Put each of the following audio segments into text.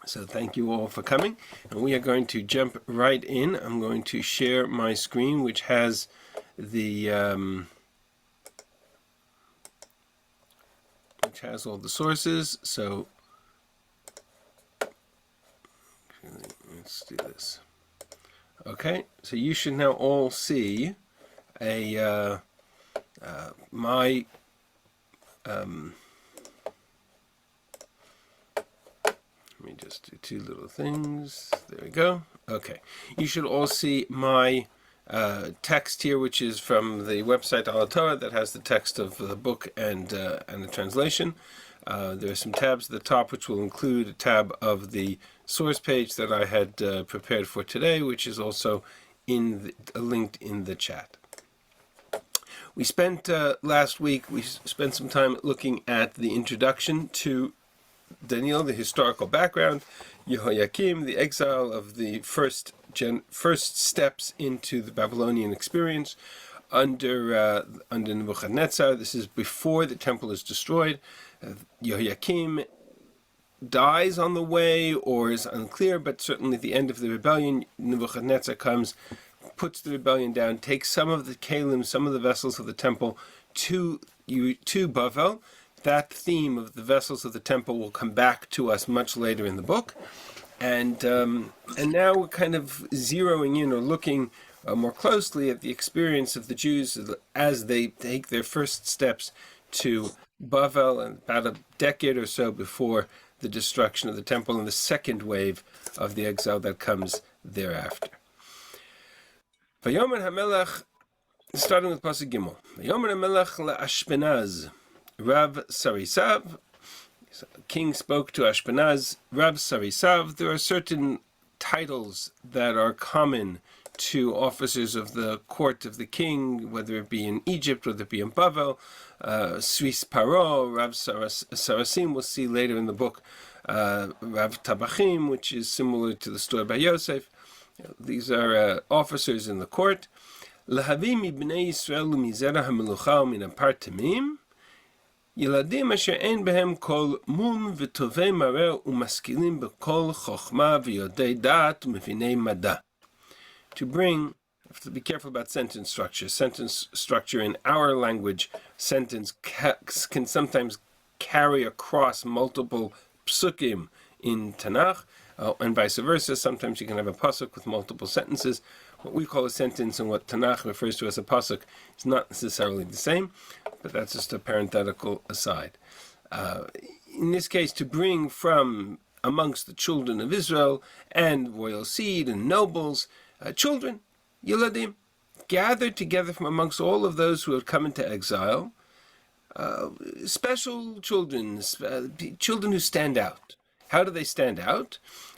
So thank you all for coming, and we are going to jump right in. I'm going to share my screen, which has the which has all the sources. So let's do this. Okay, so you should now all see a my let me just do two little things. There we go. Okay. You should all see my text here, which is from the website Al Torah that has the text of the book and the translation. There are some tabs at the top which will include a tab of the source page that I had prepared for today, which is also linked in the chat. We spent last week, we spent some time looking at the introduction to Daniel, the historical background, Yehoiakim, the exile of the first steps into the Babylonian experience under Nebuchadnezzar. This is before the temple is destroyed. Yehoiakim dies on the way, or is unclear, but certainly at the end of the rebellion, Nebuchadnezzar comes, puts the rebellion down, takes some of the kalim, some of the vessels of the temple to Bavel. That theme of the vessels of the temple will come back to us much later in the book, and now we're kind of zeroing in or looking more closely at the experience of the Jews as they take their first steps to Bavel, about a decade or so before the destruction of the temple and the second wave of the exile that comes thereafter. Vayomer HaMelech, starting with Pasuk Gimel. Vayomer HaMelech LaAshpenaz. Rav Sarisav, king spoke to Ashpenaz. Rav Sarisav, there are certain titles that are common to officers of the court of the king, whether it be in Egypt, whether it be in Bavel. Sris Paro, Rav Sarasim, we'll see later in the book. Rav Tabachim, which is similar to the story by Yosef. These are officers in the court. Lahavim ibnei Yisrael mizera hamelucha min apartamim. ילדים אשר אין בהם כל מום וטובי מראה ומשכילים בכל חוכמה ויודעי דעת ומביני מדע. To bring, I have to be careful about sentence structure. Sentence structure in our language, sentence can sometimes carry across multiple psukim in Tanakh, and vice versa. Sometimes you can have a pasuk with multiple sentences. What we call a sentence and what Tanakh refers to as a pasuk is not necessarily the same, but that's just a parenthetical aside. In this case, to bring from amongst the children of Israel and royal seed and nobles, children, Yeladim, gathered together from amongst all of those who have come into exile, special children, children who stand out. How do they stand out?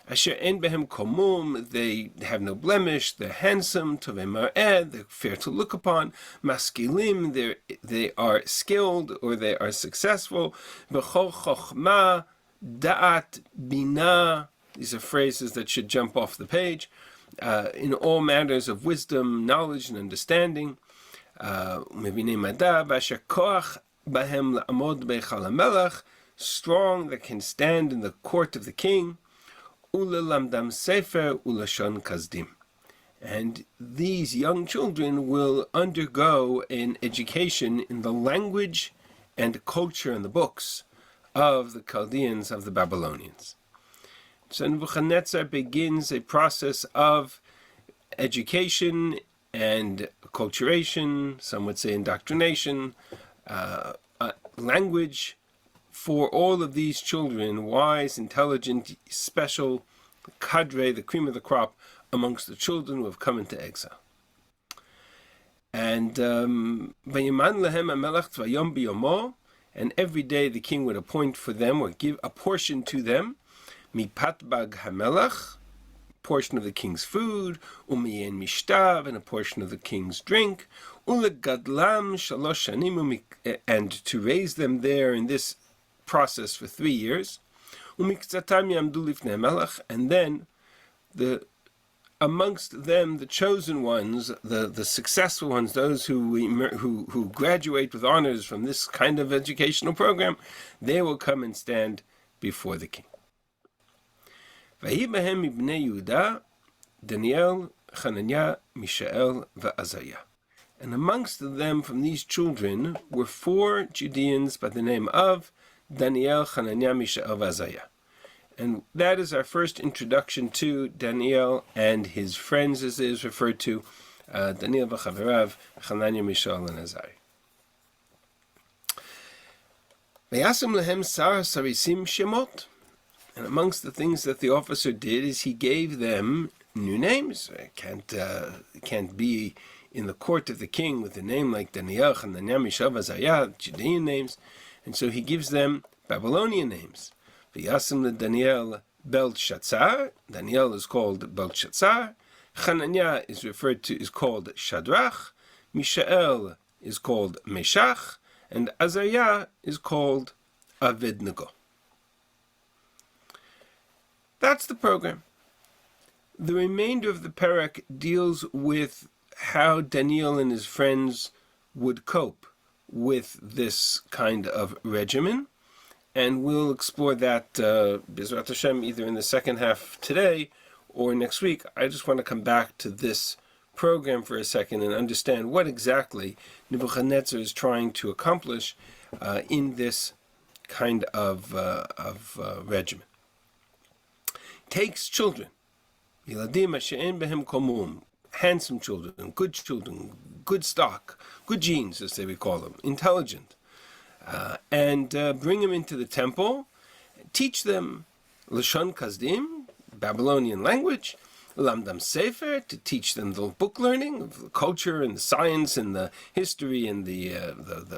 Asher en behem komum, they have no blemish, they're handsome, tovei mar'eh, they're fair to look upon, maskilim, they are skilled or they are successful, b'chol chochma, da'at, bina, these are phrases that should jump off the page, in all matters of wisdom, knowledge, and understanding, mevinei madah, v'asher koach bahem la'amod beichal hamelach, strong that can stand in the court of the king, Ulalamdam Sefer Ulashon Kazdim. And these young children will undergo an education in the language and culture and the books of the Chaldeans, of the Babylonians. So Nebuchadnezzar begins a process of education and acculturation, some would say indoctrination, language, for all of these children, wise, intelligent, special, cadre, the cream of the crop, amongst the children who have come into exile. And and every day the king would appoint for them, or give a portion to them, mipatbag hamelach, portion of the king's food, umiyen mishtav, and a portion of the king's drink, ulegadlam shalosh shanim, and to raise them there in this process for 3 years, and then amongst them the chosen ones, the successful ones, those who graduate with honors from this kind of educational program, they will come and stand before the king. Vahi behem ibnei Yehuda, Daniel, Hananiah, Mishael, Azariah. And amongst them from these children were 4 Judeans by the name of Daniel, Hananiah, Mishael, Azariah. And that is our first introduction to Daniel and his friends, as it is referred to, Daniel v'chaverav, Hananiah, Mishael, and Azariah. Vayasim lehem sar sarisim shemot. And amongst the things that the officer did is he gave them new names. It can't be in the court of the king with a name like Daniel, Hananiah, Mishael, Azariah, Judean names. And so he gives them Babylonian names. V'yasim le Daniel Belshazzar. Daniel is called Belshazzar. Hananiah is called Shadrach. Mishael is called Meshach. And Azariah is called Abednego. That's the program. The remainder of the parak deals with how Daniel and his friends would cope with this kind of regimen, and we'll explore that B'ezrat Hashem either in the second half today or next week. I just want to come back to this program for a second and understand what exactly Nebuchadnezzar is trying to accomplish in this kind of regimen. Takes children, handsome children, good stock, good genes, as they would call them, intelligent, and bring them into the temple, teach them Lashon Kazdim, Babylonian language, Lamdam Sefer, to teach them the book learning of the culture and the science and the history and the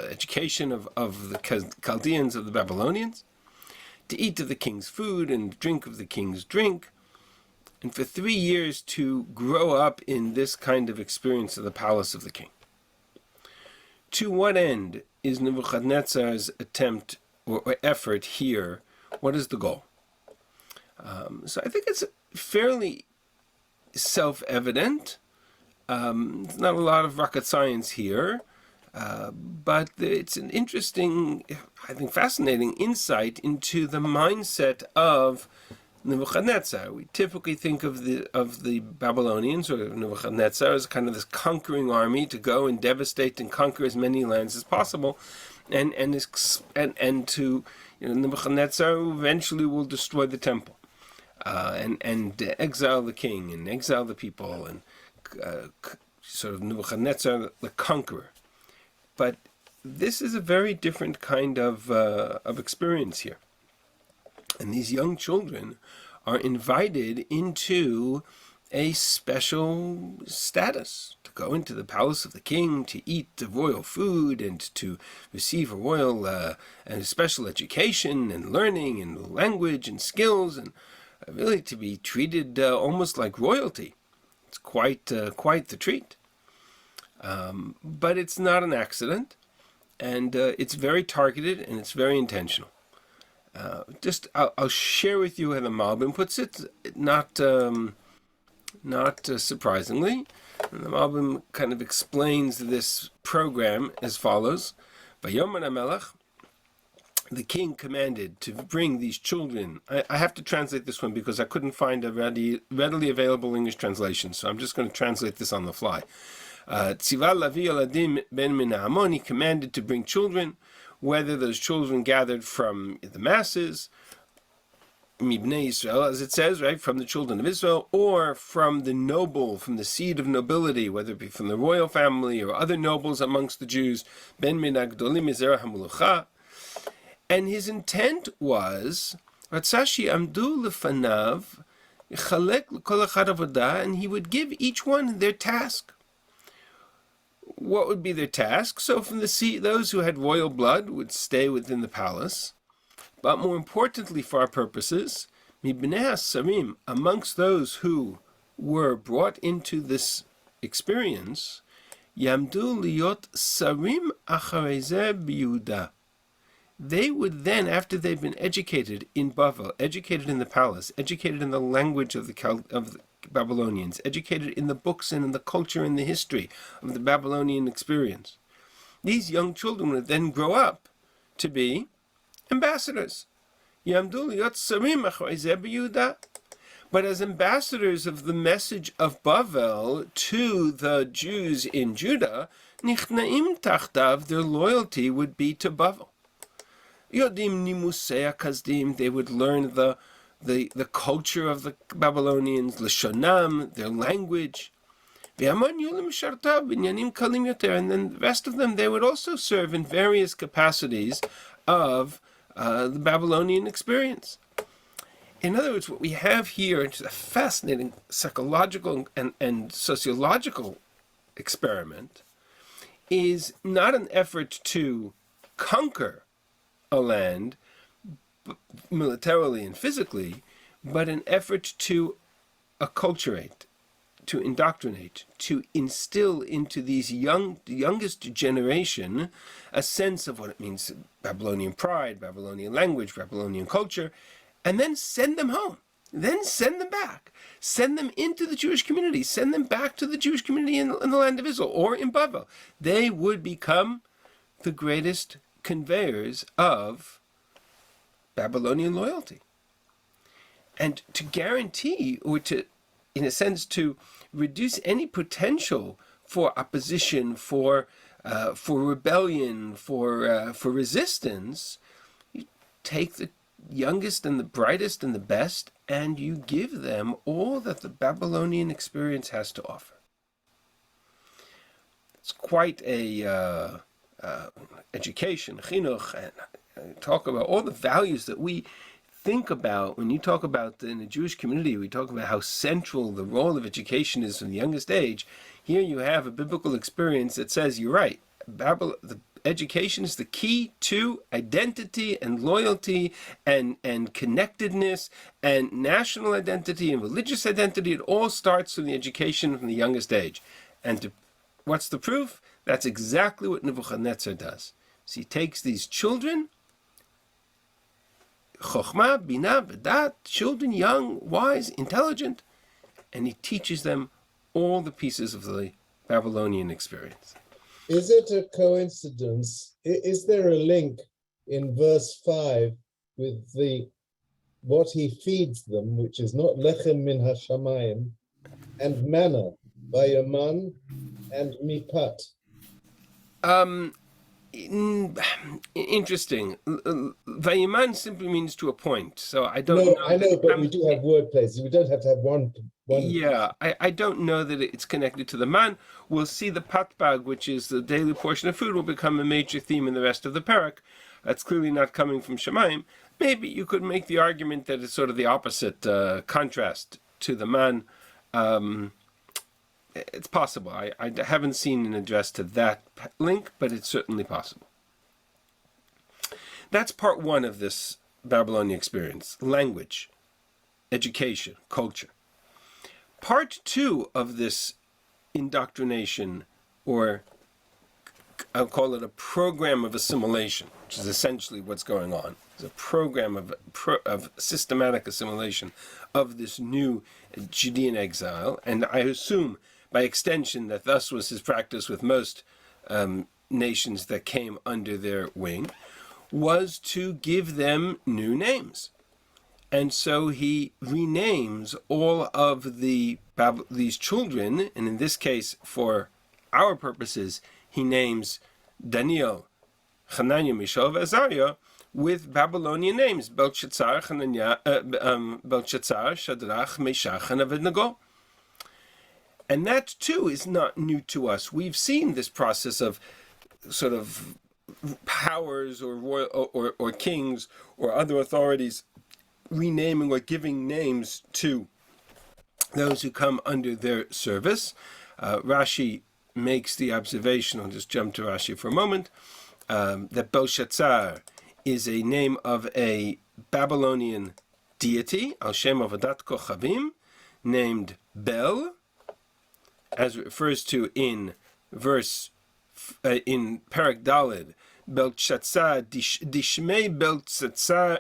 education of the Chaldeans, of the Babylonians, to eat of the king's food and drink of the king's drink, and for 3 years to grow up in this kind of experience of the palace of the king. To what end is Nebuchadnezzar's attempt or effort here? What is the goal? So I think it's fairly self-evident. There's not a lot of rocket science here. But it's an interesting, I think fascinating insight into the mindset of Nebuchadnezzar. We typically think of the Babylonians or Nebuchadnezzar as kind of this conquering army to go and devastate and conquer as many lands as possible, and to Nebuchadnezzar eventually will destroy the temple, and exile the king and exile the people, and sort of Nebuchadnezzar the conqueror. But this is a very different kind of experience here. And these young children are invited into a special status, to go into the palace of the king, to eat the royal food, and to receive a royal and special education and learning and language and skills, and really to be treated almost like royalty. It's quite the treat. But it's not an accident, and it's very targeted and it's very intentional. I'll share with you how the Malbim puts it, not surprisingly. And the Malbim kind of explains this program as follows: Vayomer HaMelech, the king commanded to bring these children. I have to translate this one because I couldn't find a readily available English translation, so I'm just going to translate this on the fly. Tziva Lavi Aladim Ben Minamon, he commanded to bring children, whether those children gathered from the masses, Mibnei Israel, as it says, right, from the children of Israel, or from the noble, from the seed of nobility, whether it be from the royal family or other nobles amongst the Jews, Ben Min Agdolim Mizerah HaMulucha. And his intent was, Ratzashi Amdu Lefanav, Chalek L'Kol Echad Avodah, and he would give each one their task. What would be their task? So from the sea, those who had royal blood would stay within the palace. But more importantly for our purposes, Mibnei Sarim, amongst those who were brought into this experience, Yamdu Liot Sarim Acharezeh B'Yehuda. They would then, after they've been educated in Bavel, educated in the palace, educated in the language of the Babylonians, educated in the books and in the culture and the history of the Babylonian experience, these young children would then grow up to be ambassadors. Yamdu Liot Sarim Acharezeh B'Yehuda. but as ambassadors of the message of Bavel to the Jews in Judah, nichnaim tachtav, their loyalty would be to Bavel. Yodim nimusei hakazdim, they would learn the culture of the Babylonians, Lashonam, their language. And then the rest of them, they would also serve in various capacities of the Babylonian experience. In other words, what we have here is a fascinating psychological and sociological experiment, is not an effort to conquer a land militarily and physically, but an effort to acculturate, to indoctrinate, to instill into these youngest generation a sense of what it means, Babylonian pride, Babylonian language, Babylonian culture, and then send them home. Then send them back. Send them into the Jewish community. Send them back to the Jewish community in the land of Israel or in Babel. They would become the greatest conveyors of Babylonian loyalty. And to guarantee, or to, in a sense, to reduce any potential for opposition, for rebellion, for resistance, you take the youngest and the brightest and the best, and you give them all that the Babylonian experience has to offer. It's quite a education, chinuch, and talk about all the values that we think about when you talk about in the Jewish community. We talk about how central the role of education is from the youngest age. Here you have a biblical experience that says, you're right, the education is the key to identity and loyalty and connectedness and national identity and religious identity. It all starts from the education from the youngest age. And what's the proof? That's exactly what Nebuchadnezzar does. So he takes these children, Chokhmah, Binah, Bedat, children, young, wise, intelligent, and he teaches them all the pieces of the Babylonian experience. Is it a coincidence? Is there a link in verse 5 with what he feeds them, which is not lechem min hashamayim, and manna, vayaman, and mipat? Interesting. Vayaman simply means to appoint, so I don't know. I know, but we do have word plays. We don't have to have one. Yeah, I don't know that it's connected to the man. We'll see the patbag, which is the daily portion of food, will become a major theme in the rest of the parak. That's clearly not coming from Shemayim. Maybe you could make the argument that it's sort of the opposite contrast to the man. It's possible. I haven't seen an address to that link, but it's certainly possible. That's part one of this Babylonian experience: language, education, culture. Part two of this indoctrination, or I'll call it a program of assimilation, which is essentially what's going on. It's a program of systematic assimilation of this new Judean exile, and I assume by extension that thus was his practice with most nations that came under their wing, was to give them new names. And so he renames all of these children, and in this case, for our purposes, he names Daniel, Hananiah, Mishael, Azariah with Babylonian names: Belshazzar, Shadrach, Meshach, and Abednego. And that too is not new to us. We've seen this process of sort of powers or royal or kings or other authorities renaming or giving names to those who come under their service. Rashi makes the observation, I'll just jump to Rashi for a moment, that Belshazzar is a name of a Babylonian deity, Al Shem Avodat Kochavim, named Bel, as it refers to in Parak Daled, Belshazzar, Dishmei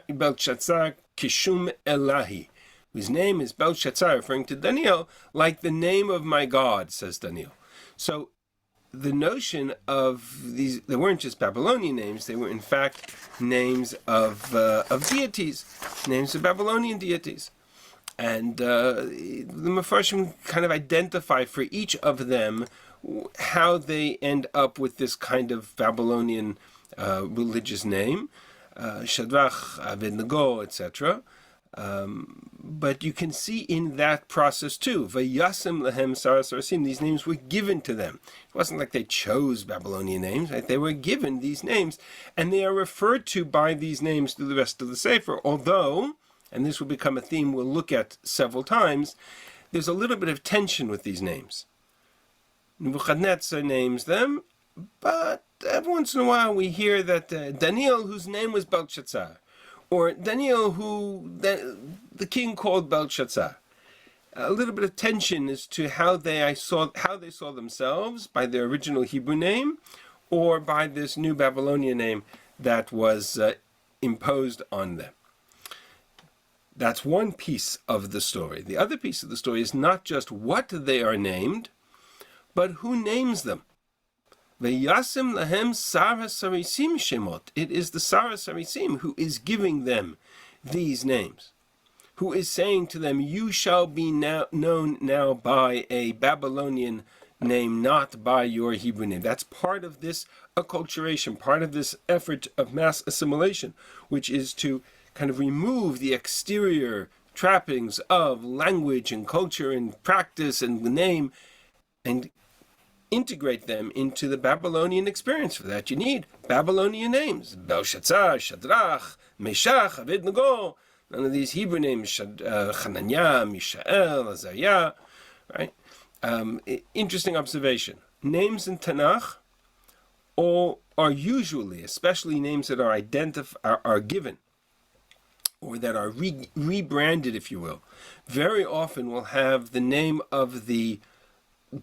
Belshazzar Kishum Elahi. His name is Belshazzar, referring to Daniel, like the name of my God, says Daniel. So the notion of these, they weren't just Babylonian names, they were in fact names of deities, names of Babylonian deities. And the Mefarshim kind of identify for each of them how they end up with this kind of Babylonian religious name, Shadrach, Abednego, etc. But you can see in that process too, Vayasim Lahem Saras Arasim, these names were given to them. It wasn't like they chose Babylonian names, right? They were given these names, and they are referred to by these names through the rest of the Sefer, although, and this will become a theme we'll look at several times, there's a little bit of tension with these names. Nebuchadnezzar names them, but every once in a while we hear that Daniel, whose name was Belshazzar, or Daniel, who the king called Belshazzar. A little bit of tension as to how they saw themselves by their original Hebrew name, or by this new Babylonian name that was imposed on them. That's one piece of the story. The other piece of the story is not just what they are named, but who names them. Ve'yasim lahem sar ha'sarisim shemot. It is the sar ha'sarisim who is giving them these names, who is saying to them, you shall be known now by a Babylonian name, not by your Hebrew name. That's part of this acculturation, part of this effort of mass assimilation, which is to kind of remove the exterior trappings of language and culture and practice and the name and integrate them into the Babylonian experience. For that you need Babylonian names. Belshazzar, Shadrach, Meshach, Abednego. None of these Hebrew names, Hananiah, Mishael, Azariah, right? Interesting observation. Names in Tanakh all are usually, especially names that are given, or that are rebranded, if you will, very often will have the name of the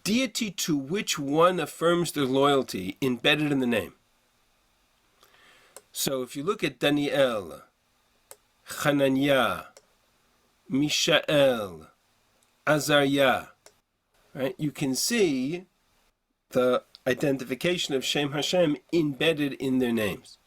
deity to which one affirms their loyalty embedded in the name. So if you look at Daniel, Hananiah, Mishael, Azariah, right, you can see the identification of Shem Hashem embedded in their names.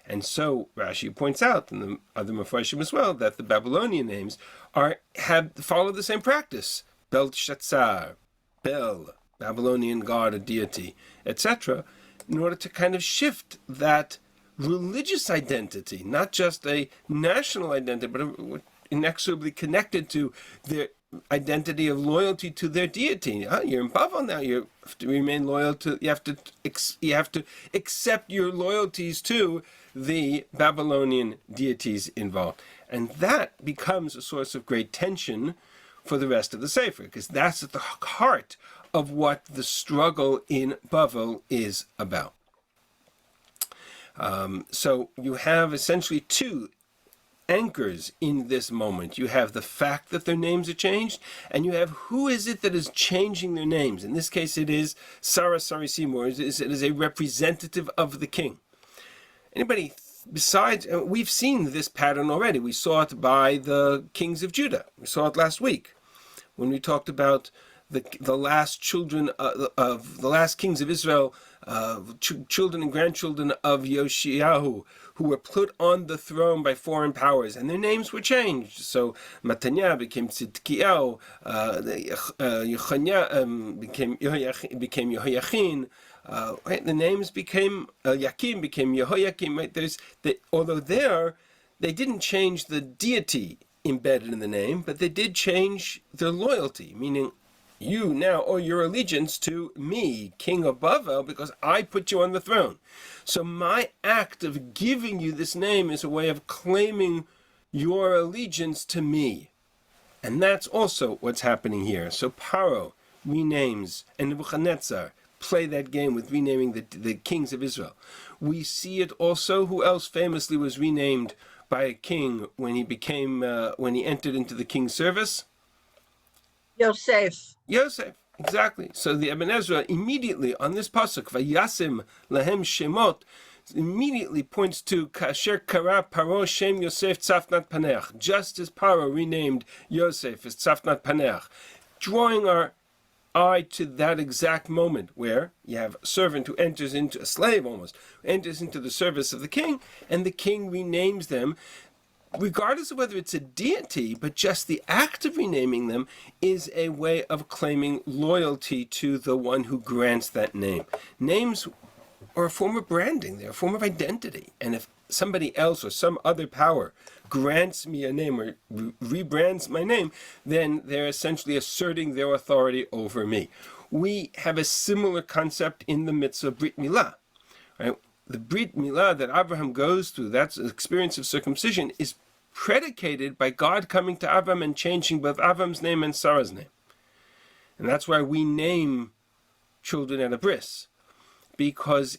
And so Rashi points out, and the other Mefarshim as well, that the Babylonian names follow the same practice. Belshazzar, Bel, Babylonian god, a deity, etc., in order to kind of shift that religious identity, not just a national identity, but inexorably connected to their identity of loyalty to their deity. You're in Babel now. You have to remain loyal to. You have to accept your loyalties to the Babylonian deities involved, and that becomes a source of great tension for the rest of the Sefer, because that's at the heart of what the struggle in Babel is about. So you have essentially two anchors in this moment. You have the fact that their names are changed, and you have who is it that is changing their names. In this case, it is Sarah Sarisim, or it is a representative of the king. Anybody besides, we've seen this pattern already. We saw it by the kings of Judah. We saw it last week when we talked about the last children of the last kings of Israel, children and grandchildren of Yoshiyahu, who were put on the throne by foreign powers, and their names were changed. So Matanya became Tzidkiyahu, Yechoniah became Yehoiachin. Right? The names became Yakim became Yehoiakim. Right? Although they didn't change the deity embedded in the name, but they did change their loyalty, meaning you now owe your allegiance to me, king of Babel, because I put you on the throne. So my act of giving you this name is a way of claiming your allegiance to me. And that's also what's happening here. So Paro renames, and Nebuchadnezzar play that game with renaming the kings of Israel. We see it also, who else famously was renamed by a king when he entered into the king's service? Yosef, exactly. So the Ibn Ezra immediately on this pasuk, Vayasim lahem shemot, immediately points to Kasher Kara Paro Shem Yosef Tzafnat Paneach, just as Paro renamed Yosef as Tzafnat Paneach, drawing our eye to that exact moment where you have a servant who enters into, a slave almost, enters into the service of the king, and the king renames them regardless of whether it's a deity, but just the act of renaming them is a way of claiming loyalty to the one who grants that name. Names are a form of branding, they're a form of identity. And if somebody else or some other power grants me a name or rebrands my name, then they're essentially asserting their authority over me. We have a similar concept in the mitzvah Brit Milah, right? The Brit Milah that Abraham goes through, that's an experience of circumcision, is predicated by God coming to Abraham and changing both Abraham's name and Sarah's name. And that's why we name children at a bris, because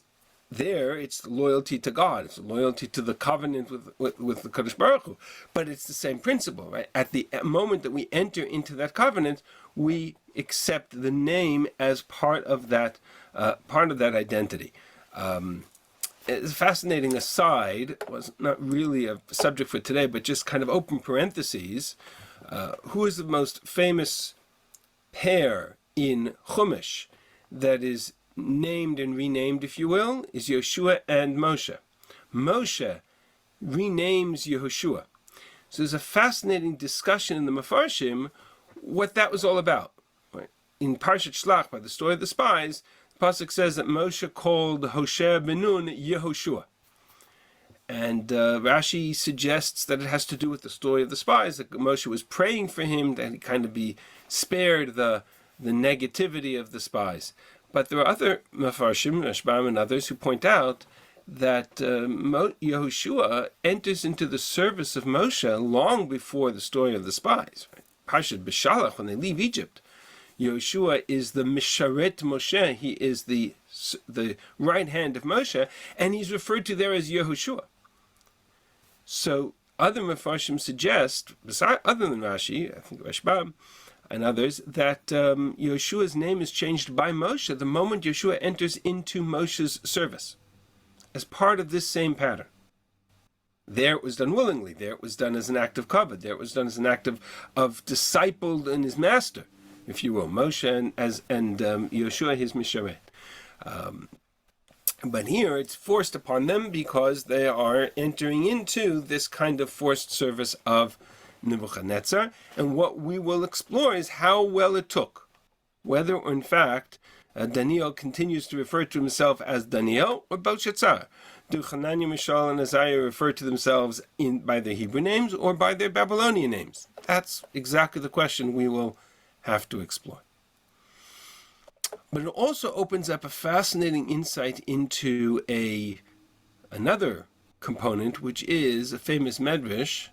there it's loyalty to God, it's loyalty to the covenant with the Kadosh Baruch Hu. But it's the same principle, right? At the moment that we enter into that covenant, we accept the name as part of that identity. It's a fascinating aside, was not really a subject for today, but just kind of open parentheses. Who is the most famous pair in Chumash that is named and renamed, if you will, is Yehoshua and Moshe. Moshe renames Yehoshua. So there's a fascinating discussion in the Mefarshim what that was all about. Right? In Parshat Shlach, by the story of the spies, Pasuk says that Moshe called Hoshea ben Nun Yehoshua. And Rashi suggests that it has to do with the story of the spies, that Moshe was praying for him, that he kind of be spared the negativity of the spies. But there are other Mefarshim, Rashbam and others, who point out that Yehoshua enters into the service of Moshe long before the story of the spies. Right? Parshat B'Shalach, when they leave Egypt, Yehoshua is the Misharet Moshe. He is the right hand of Moshe, and he's referred to there as Yehoshua. So other Mefarshim suggest, other than Rashi, I think Rashbam and others, that Yeshua's name is changed by Moshe the moment Yeshua enters into Moshe's service, as part of this same pattern. There it was done willingly. There it was done as an act of kavod. There it was done as an act of disciple in his master, if you will, Moshe and Yeshua his misharet. But here it's forced upon them because they are entering into this kind of forced service of Nebuchadnezzar. And what we will explore is how well it took, whether or in fact Daniel continues to refer to himself as Daniel or Belshazzar. Do Hananiah, Mishael, and Isaiah refer to themselves by their Hebrew names or by their Babylonian names? That's exactly the question we will have to explore. But it also opens up a fascinating insight into another component, which is a famous medrash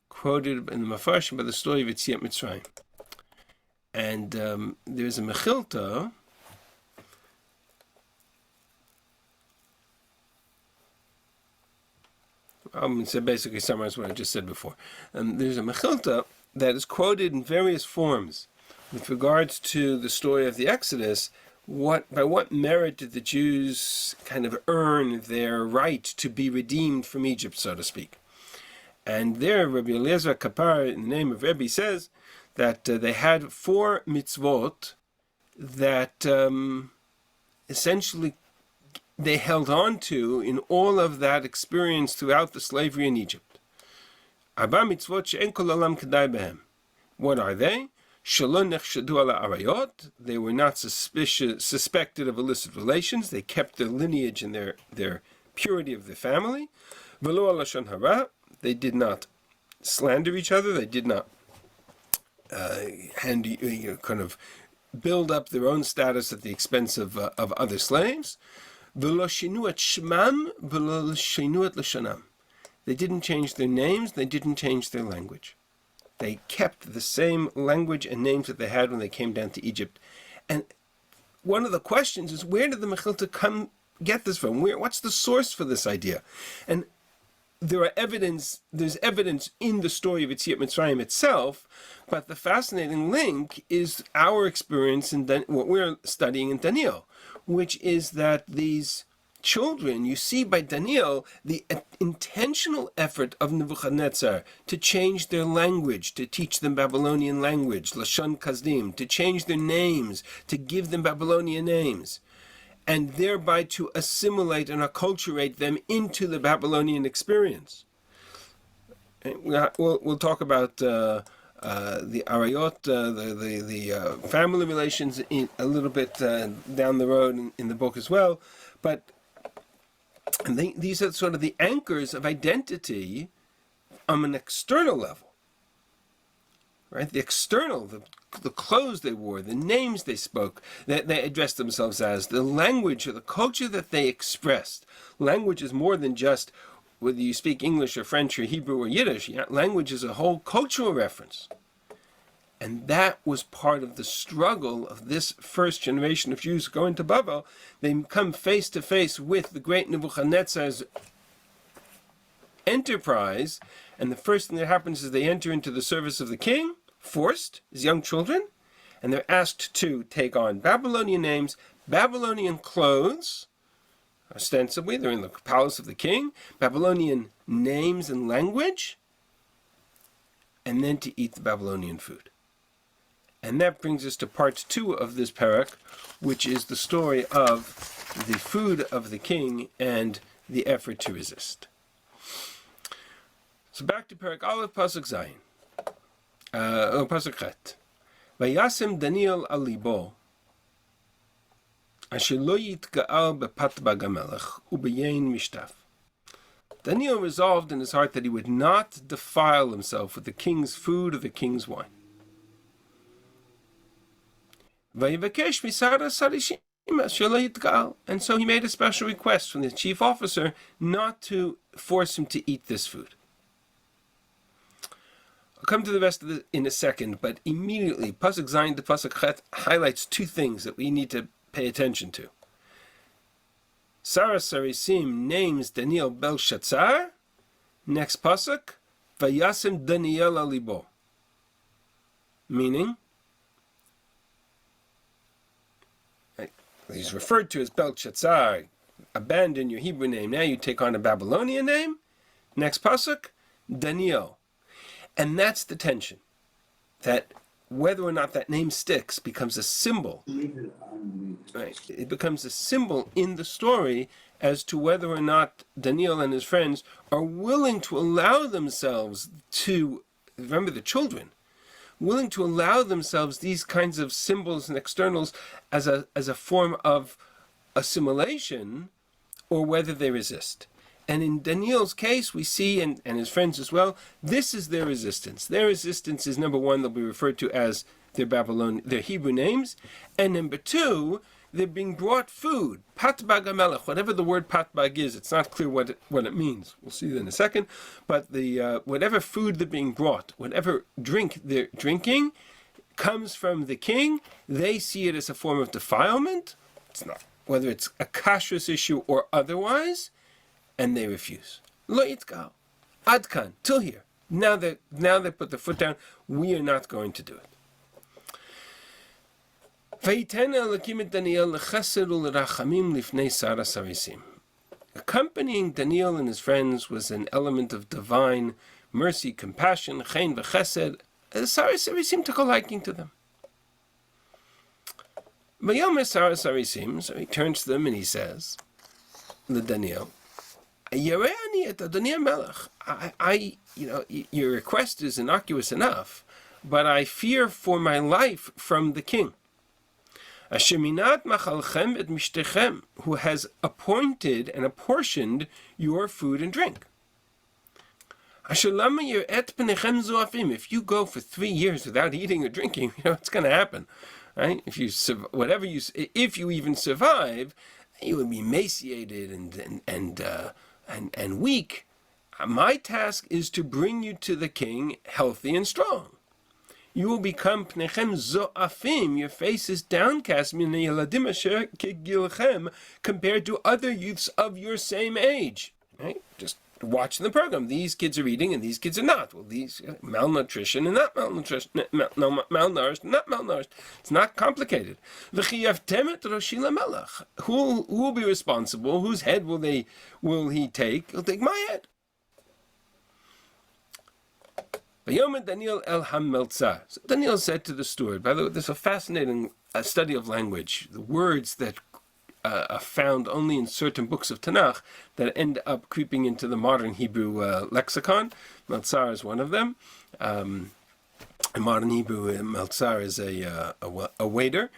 quoted in the Mefarshim by the story of Yetziat Mitzrayim. And there's a mechilta I'm going to basically summarize what I just said before. There's a mechilta that is quoted in various forms with regards to the story of the Exodus. By what merit did the Jews kind of earn their right to be redeemed from Egypt, so to speak? And there, Rabbi Eliezer Kapar, in the name of Rabbi, says that they had 4 mitzvot that essentially they held on to in all of that experience throughout the slavery in Egypt. Arba mitzvot she'en kol olam kedai behem. What are they? Shelo nechshadu ala arayot. They were not suspected of illicit relations. They kept their lineage and their purity of their family. Velo al lashon hara. They did not slander each other. They did not kind of build up their own status at the expense of other slaves. Velo shinu et shmam, velo shinu et lashonam. They didn't change their names. They didn't change their language. They kept the same language and names that they had when they came down to Egypt. And one of the questions is, where did the Mechilta get this from? What's the source for this idea? And there's evidence in the story of Yetziat Mitzrayim itself, but the fascinating link is our experience in what we're studying in Daniel, which is that these children, you see by Daniel, the intentional effort of Nebuchadnezzar to change their language, to teach them Babylonian language, Lashon Kazdim, to change their names, to give them Babylonian names, and thereby to assimilate and acculturate them into the Babylonian experience. We'll talk about the arayot, the family relations a little bit down the road in the book as well. But these are sort of the anchors of identity on an external level, right? The external, the clothes they wore, the names they spoke, that they addressed themselves as, the language or the culture that they expressed. Language is more than just whether you speak English or French or Hebrew or Yiddish. Language is a whole cultural reference. And that was part of the struggle of this first generation of Jews going to Babel. They come face to face with the great Nebuchadnezzar's enterprise, and the first thing that happens is they enter into the service of the king, forced, as young children, and they're asked to take on Babylonian names, Babylonian clothes. Ostensibly, they're in the palace of the king, Babylonian names and language, and then to eat the Babylonian food. And that brings us to part 2 of this parak, which is the story of the food of the king and the effort to resist. So back to parak Aleph, pasuk Zayin, pasuk Chet. Vayasem Daniel al libo, Daniel resolved in his heart that he would not defile himself with the king's food or the king's wine. And so he made a special request from the chief officer not to force him to eat this food. I'll come to the rest of it in a second, but immediately, pasuk Zayin to pasuk Chet highlights 2 things that we need to pay attention to. Sarah Sarisim names Daniel Belshazzar. Next pasuk, Vayasem Daniel alibo. Meaning, he's referred to as Belshazzar. Abandon your Hebrew name. Now you take on a Babylonian name. Next pasuk, Daniel. And that's the tension. That whether or not that name sticks becomes a symbol. Right. It becomes a symbol in the story as to whether or not Daniel and his friends are willing to allow themselves to, remember the children, willing to allow themselves these kinds of symbols and externals as a form of assimilation, or whether they resist. And in Daniel's case, we see, and his friends as well, this is their resistance. Their resistance is, number 1, they'll be referred to as their Hebrew names, and number 2, they're being brought food, patbag hamelech, whatever the word patbag is. It's not clear what it means. We'll see that in a second. But the whatever food they're being brought, whatever drink they're drinking, comes from the king. They see it as a form of defilement. It's not, whether it's a kashrus issue or otherwise, and they refuse. Lo yitkal, adkan, till here. Now they put their foot down. We are not going to do it. Accompanying Daniel and his friends was an element of divine mercy, compassion, chen v'chesed. Sarah Sarisim took a liking to them. Sarah Sarisim, so he turns to them and he says, the Daniel, your request is innocuous enough, but I fear for my life from the king, who has appointed and apportioned your food and drink. If you go for 3 years without eating or drinking, what's going to happen, right? If you even survive, you will be emaciated and weak. My task is to bring you to the king healthy and strong. You will become pnechem zo'afim, your face is downcast, compared to other youths of your same age. Right? Just watching the program. These kids are eating and these kids are not. Well, these malnutrition and not malnutrition, malnourished and not malnourished. It's not complicated. Who will be responsible? Whose head will he take? He'll take my head. Daniel el Hameltzar. So Daniel said to the steward, by the way, there's a fascinating study of language. The words that found only in certain books of Tanakh that end up creeping into the modern Hebrew lexicon. Meltzar is one of them. In modern Hebrew, Meltzar is a waiter.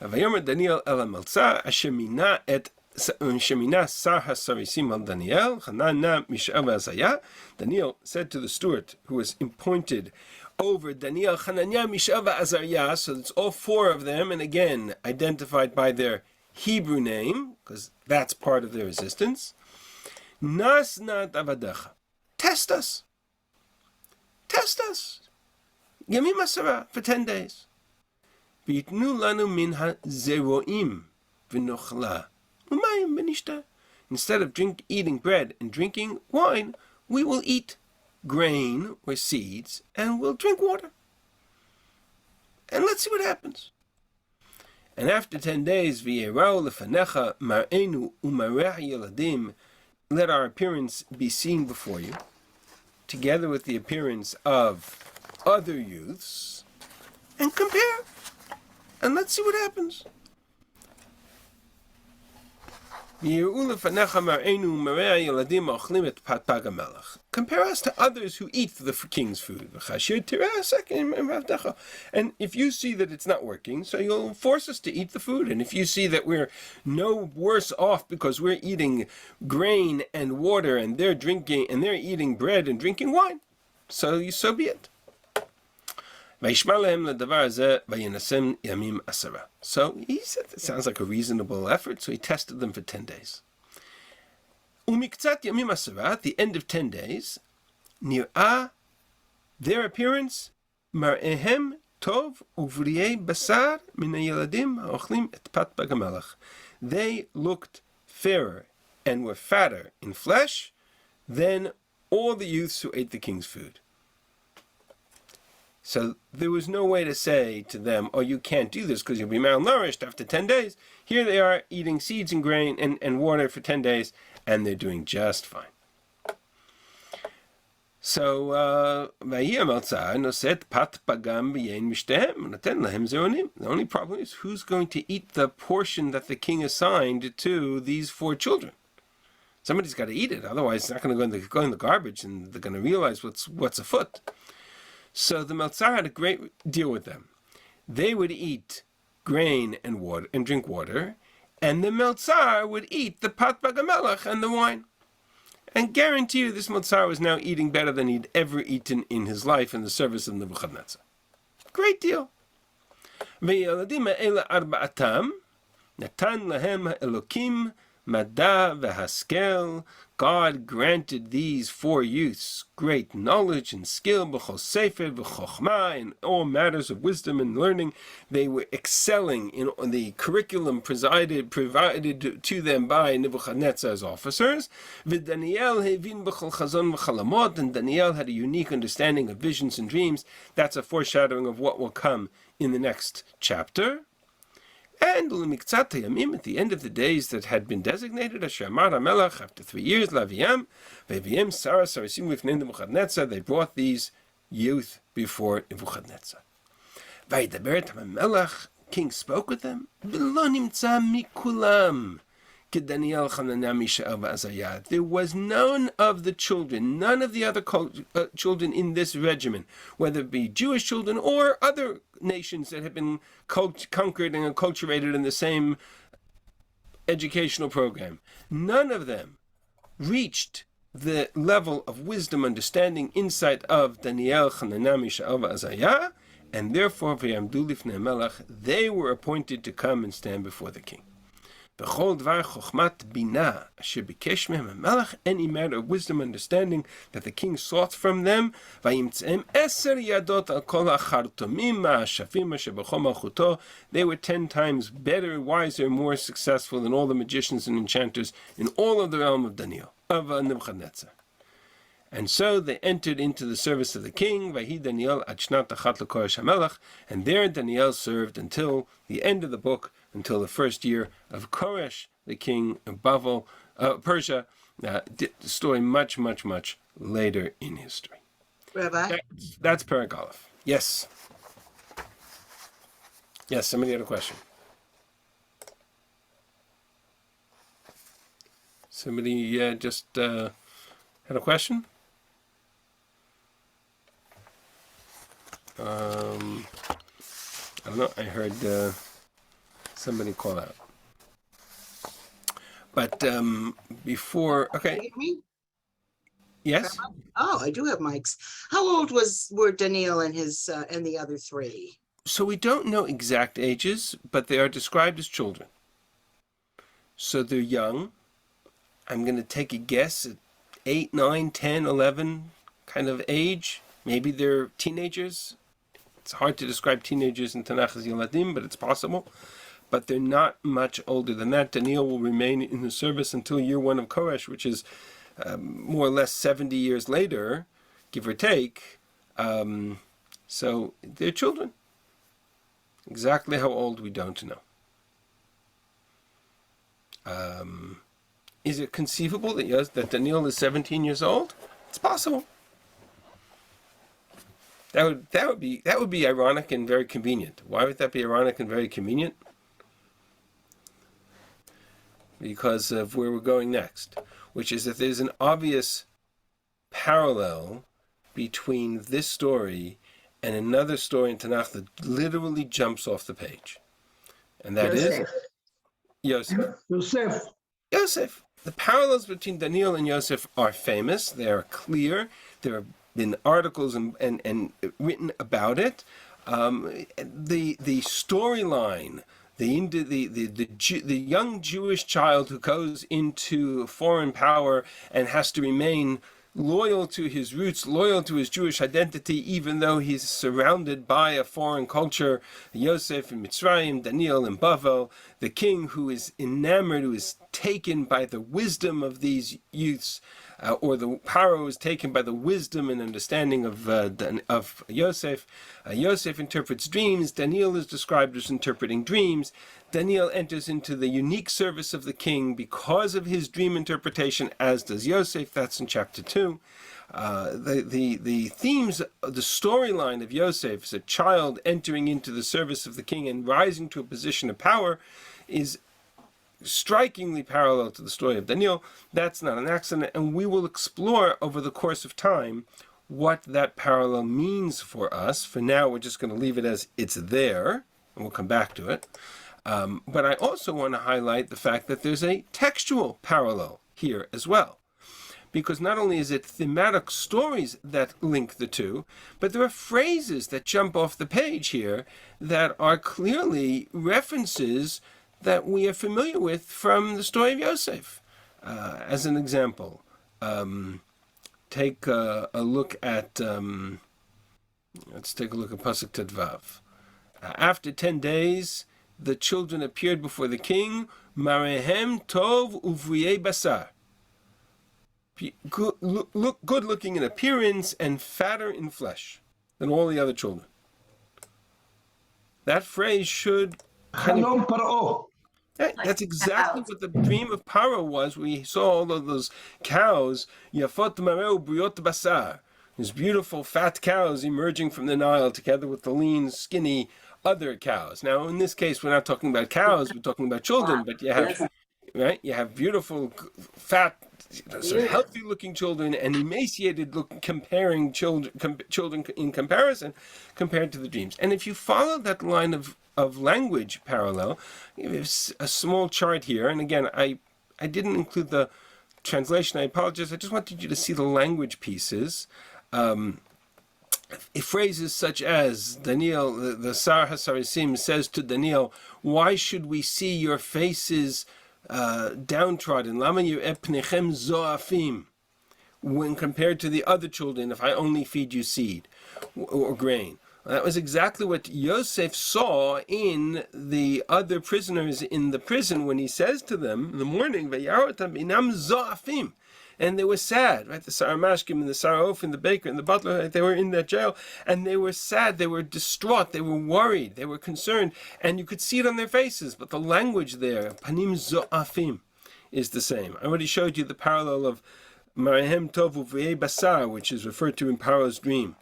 Vayomer Daniel el Meltzar asher mina et Shemina Sar Hasarisim al Daniel Hanana Mishav Azaya. Daniel said to the steward who was appointed over Daniel, Hananiah, Mishav, Azariah. So it's all four of them, and again identified by their Hebrew name, because that's part of their resistance. Nas nat avadecha. Test us. Test us. Yamim asara for 10 days. V'yitnu lanu min ha-zeroim v'nochla. Umayim v'nishta. Instead of eating bread and drinking wine, we will eat grain or seeds and we'll drink water. And let's see what happens. And after 10 days, v'yerau lefanecha mar'enu u'mareh yeladim, let our appearance be seen before you, together with the appearance of other youths, and compare. And let's see what happens. Compare us to others who eat the king's food. And if you see that it's not working, so you'll force us to eat the food. And if you see that we're no worse off because we're eating grain and water and they're eating bread and drinking wine, so be it. So he said, it sounds like a reasonable effort, so he tested them for 10 days. At the end of 10 days, their appearance, mar'ehem tov uvriyei basar min hayeladim ha'ochlim et pat bagamelech. They looked fairer and were fatter in flesh than all the youths who ate the king's food. So there was no way to say to them, oh, you can't do this because you'll be malnourished after 10 days. Here they are eating seeds and grain and water for 10 days, and they're doing just fine. So, the only problem is who's going to eat the portion that the king assigned to these 4 children. Somebody's got to eat it, otherwise it's not going to go in the garbage, and they're going to realize what's afoot. So the Meltzar had a great deal with them. They would eat grain and water and drink water, and the Meltzar would eat the pat bagamelech and the wine. And guarantee you this Meltzar was now eating better than he'd ever eaten in his life in the service of Nebuchadnezzar. Great deal. Ve'yeladim ha'ela arba'atam natan lahem ha'elokim Mada v'haskel. God granted these 4 youths great knowledge and skill, b'chol Sefer v'chochma, in all matters of wisdom and learning. They were excelling in the curriculum provided to them by Nebuchadnezzar's officers. V'Daniel hevin b'chol chazon v'chalamot, and Daniel had a unique understanding of visions and dreams. That's a foreshadowing of what will come in the next chapter. And at the end of the days that had been designated, after 3 years, they brought these youth before Nebuchadnezzar. King spoke with them. There was none of the children, none of the other children in this regimen, whether it be Jewish children or other nations that had been conquered and acculturated in the same educational program. None of them reached the level of wisdom, understanding, insight of Daniel, Hananiah, Mishael, Azariah, and therefore they were appointed to come and stand before the king. Any matter of wisdom, understanding that the king sought from them, they were 10 times better, wiser, more successful than all the magicians and enchanters in all of the realm of Nebuchadnezzar. And so they entered into the service of the king, and there Daniel served until the end of the book, until the first year of Koresh, the king of Persia. The story much, much, much later in history. Rabbi? That's Perek Aleph. Yes. Yes, somebody had a question. Somebody just had a question? I don't know. I heard somebody call out. But before, okay. Can you hear me? Yes? Oh, I do have mics. How old were Daniel and his and the other three? So we don't know exact ages, but they are described as children. So they're young. I'm going to take a guess at 8, 9, 10, 11 kind of age. Maybe they're teenagers. It's hard to describe teenagers in Tanakh as Yeladim, but it's possible. But they're not much older than that. Daniel will remain in the service until year 1 of Koresh, which is more or less 70 years later, give or take. So they're children. Exactly how old, we don't know. Is it conceivable that Daniel is 17 years old? It's possible. That would be ironic and very convenient. Why would that be ironic and very convenient? Because of where we're going next, which is that there's an obvious parallel between this story and another story in Tanakh that literally jumps off the page. And that is Yosef. Yosef. The parallels between Daniel and Yosef are famous. They are clear. There have been articles and written about it. The storyline, the young Jewish child who goes into foreign power and has to remain loyal to his roots, loyal to his Jewish identity, even though he's surrounded by a foreign culture. Yosef in Mitzrayim, Daniel in Bavel, the king who is enamored, who is taken by the wisdom of these youths, or the Paro is taken by the wisdom and understanding of Yosef. Yosef interprets dreams. Daniel is described as interpreting dreams. Daniel enters into the unique service of the king because of his dream interpretation, as does Yosef. That's in chapter 2. The themes, the storyline of Yosef as a child entering into the service of the king and rising to a position of power is strikingly parallel to the story of Daniel. That's not an accident, and we will explore over the course of time what that parallel means for us. For now, we're just going to leave it as it's there, and we'll come back to it. But I also want to highlight the fact that there's a textual parallel here as well, because not only is it thematic stories that link the two, but there are phrases that jump off the page here that are clearly references that we are familiar with from the story of Yosef. As an example, take a look at, let's take a look at Pasuk Tedvav. After 10 days, the children appeared before the king, Marehem Tov Uvriyei Basar. Good looking in appearance and fatter in flesh than all the other children. That phrase should that's exactly what the dream of Paro was. We saw all of those cows, Yafot Mareu Briot Basar, these beautiful fat cows emerging from the Nile together with the lean, skinny other cows. Now, in this case, we're not talking about cows, we're talking about children, but you have beautiful, fat, sort of healthy-looking children and emaciated-looking, comparing children in comparison compared to the dreams. And if you follow that line of language parallel, there's a small chart here, and again, I didn't include the translation. I apologize. I just wanted you to see the language pieces. Phrases such as Daniel, the Sar HaSarisim says to Daniel, "Why should we see your faces downtrodden? Lama pnechem zoafim?" When compared to the other children, if I only feed you seed or grain. That was exactly what Yosef saw in the other prisoners in the prison when he says to them in the morning, "Vayarotam inam zoafim," and they were sad. Right, the Saramashkim and the Saraof and the baker and the butler, they were in that jail, and they were sad. They were distraught. They were worried. They were concerned, and you could see it on their faces. But the language there, panim zoafim, is the same. I already showed you the parallel of Marehem Tov Uvriyei Basar, which is referred to in Paro's dream.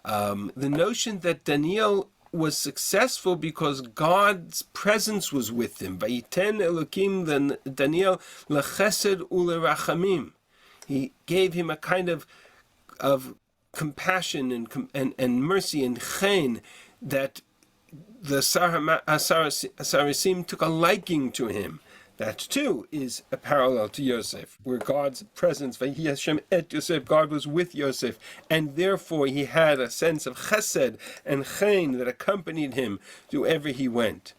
The notion that Daniel was successful because God's presence was with him. Vayiten Elokim Daniel lechesed ulerachamim. He gave him a kind of compassion and mercy and chen that the Sarasim took a liking to him. That too is a parallel to Yosef, where God's presence, Vayhi Hashem et Yosef, God was with Yosef, and therefore he had a sense of chesed and chen that accompanied him wherever he went.